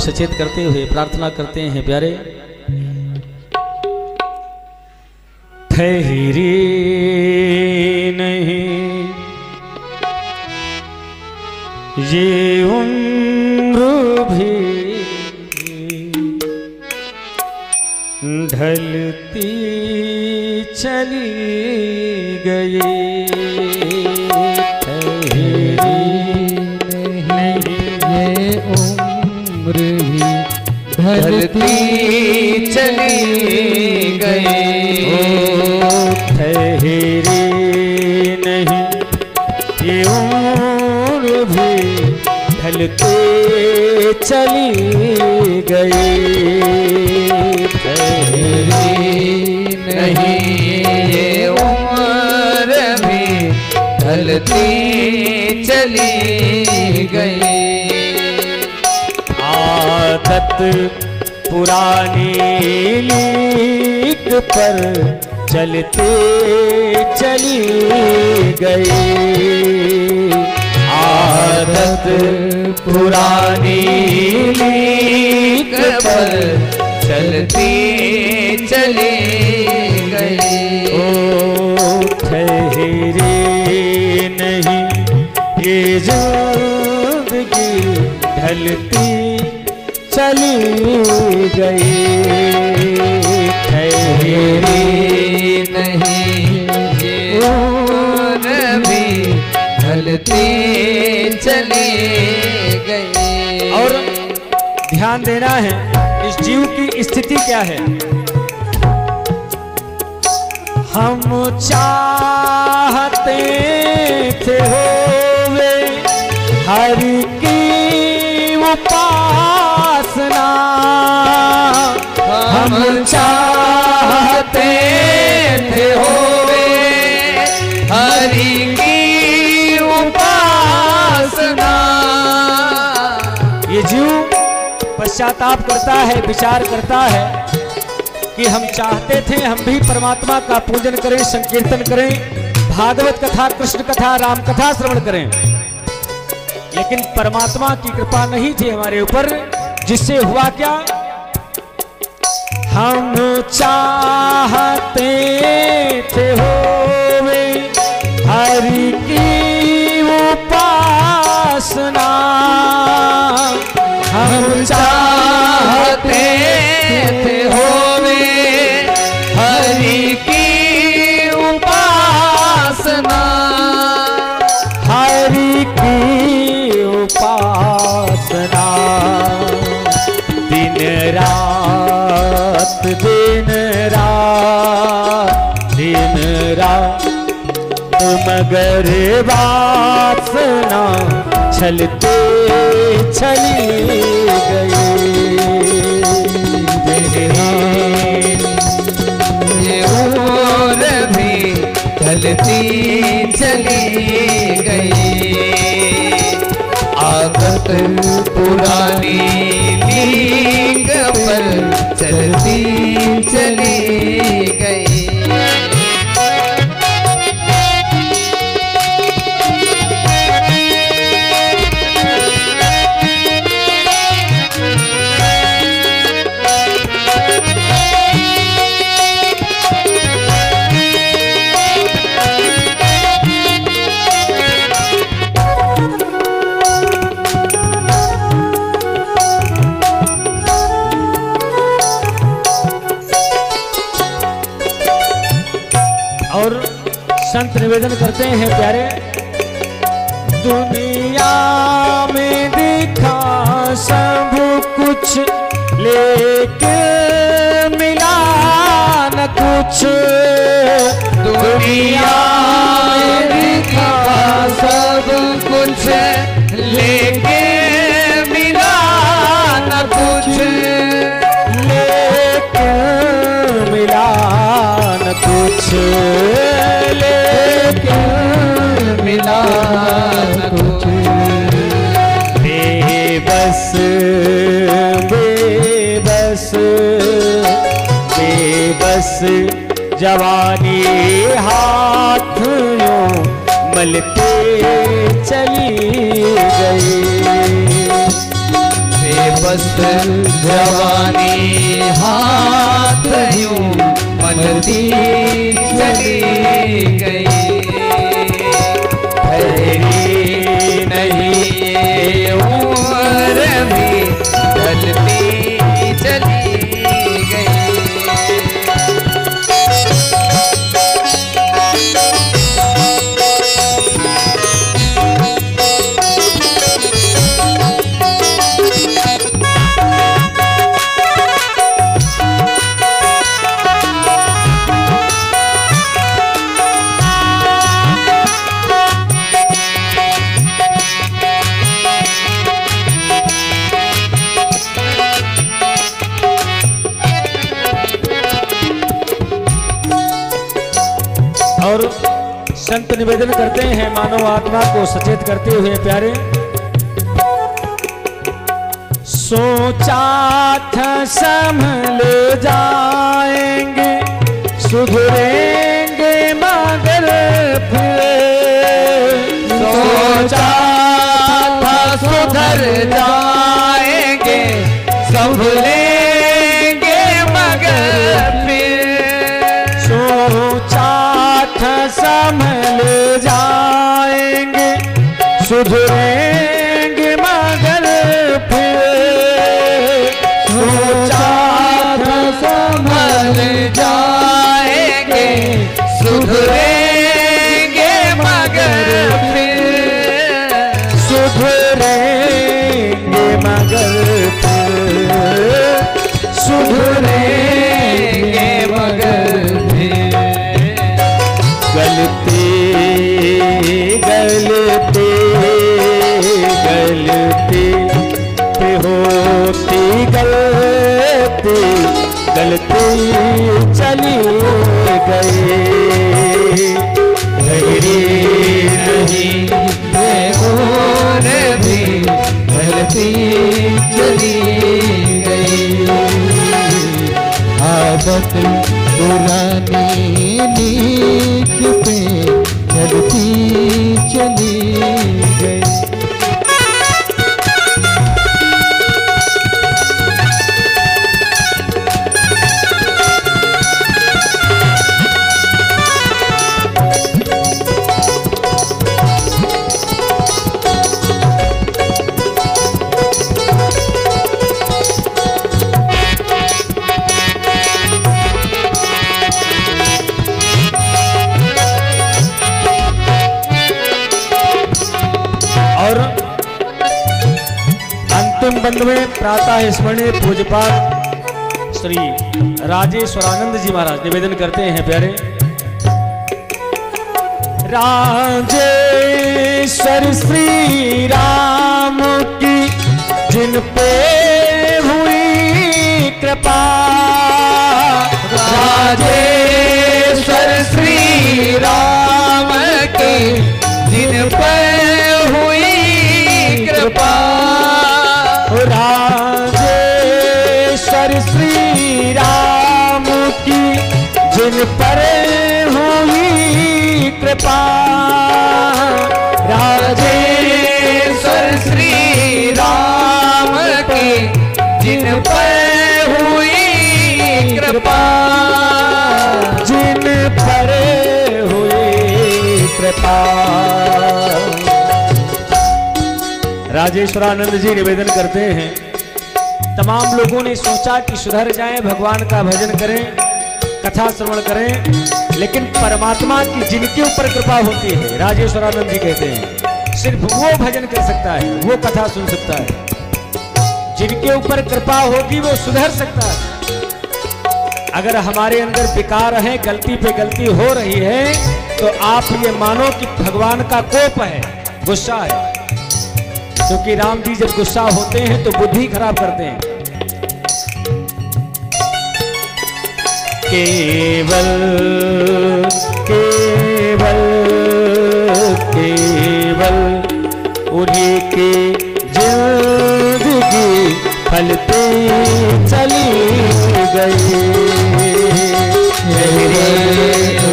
सचेत करते हुए प्रार्थना करते हैं प्यारे। ठहरी नहीं ये उम्र भी ढलती चली गई। ढलती चली गई। ठहरी नहीं ये उम्र भी ढलती चली गई। ठहरी नहीं ये उम्र भी ढलती चली गई। आदत पुरानी लीक पर चलते चली गई। आदत पुरानी लीक पर चलती चली गई। ओ ठहरे नहीं ये जिंदगी ढलती चली गई। ठहरी नहीं ये उम्र भी ढलती चली गई। और ध्यान देना है इस जीव की स्थिति क्या है। हम चाहते थे होवे हरि की उपासना। हम चाहते थे होवे हरि की उपासना। ये जीव पश्चाताप करता है, विचार करता है कि हम चाहते थे हम भी परमात्मा का पूजन करें, संकीर्तन करें, भागवत कथा, कृष्ण कथा, राम कथा श्रवण करें, लेकिन परमात्मा की कृपा नहीं थी हमारे ऊपर, जिससे हुआ क्या। हम चाहते थे होवे हरि की उपासना। हम चाहते थे होवे हरि की उपासना। हरि की उपासना दिन रात दिन रात दिन रात मगर वासना छलते चली गई। ये उम्र भी ढलती चली गई। आदत पुरानी लीक पर चलती चली गई। और संत निवेदन करते हैं प्यारे। दुनिया में दिखा सब कुछ लेके मिला न कुछ। दुनिया में दिखा सब कुछ लेके मिला न कुछ। लेके मिला न कुछ। लेके मिला न कुछ। बेबस बेबस बेबस जवानी हाथ यूं मलते चली गई। बेबस जवानी हाथ यूं मलती चली गई। ठहरी नहीं ये उम्र भी ढलती चली गई। और संत निवेदन करते हैं मानव आत्मा को सचेत करते हुए प्यारे, सोचा था संभल जाएंगे सुधरेंगे मगर फिर, सोचा था सुधर जाएंगे संभलेंगे मगर फिर, सोचा था संभल जाएंगे सुधरेंगे मगर फिर, सोचा था संभल जाएंगे सुधरेंगे मगर फिर, सुधरेंगे मगर फिर, सुधरेंगे मगर फिर। गलती गलती गलती पे होती गलती, गलती चली गई। ठहरी नहीं ये उम्र भी ढलती चली गई। आदत पुरानी नीक पे चलती चली गई। और अंतिम बंद में प्रातः स्मरणीय पूज्यपाद श्री राजेश्वरानंद जी महाराज निवेदन करते हैं प्यारे, राजेश्वर श्री राम की जिन पे हुई कृपा, राजेश्वर श्री राम की जिन पर हुई कृपा, राजेश्वर श्री राम की जिन पर हुई कृपा, राजेश्वर श्री राम की जिन पर हुई कृपा, जिन पर हुई कृपा। राजेश्वरानंद जी निवेदन करते हैं, तमाम लोगों ने सोचा कि सुधर जाएं, भगवान का भजन करें, कथा श्रवण करें, लेकिन परमात्मा की जिनके ऊपर कृपा होती है, राजेश्वरानंद जी कहते हैं, सिर्फ वो भजन कर सकता है, वो कथा सुन सकता है। जिनके ऊपर कृपा होगी वो सुधर सकता है। अगर हमारे अंदर विकार है, गलती पे गलती हो रही है, तो आप ये मानो कि भगवान का कोप है, गुस्सा है, क्योंकि राम जी जब गुस्सा होते हैं तो बुद्धि खराब करते हैं। केवल केवल केवल उन्हीं की जिंदगी फलती चली गई,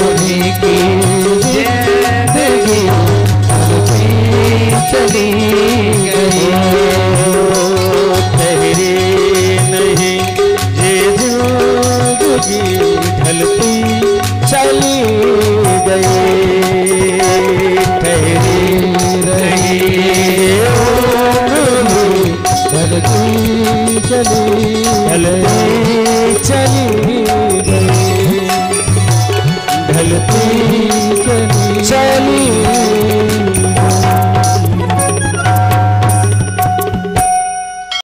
उन्हीं की जिंदगी फलती चली गई। चली गई, ठहरी रही ढलती चली गई, ढलती चली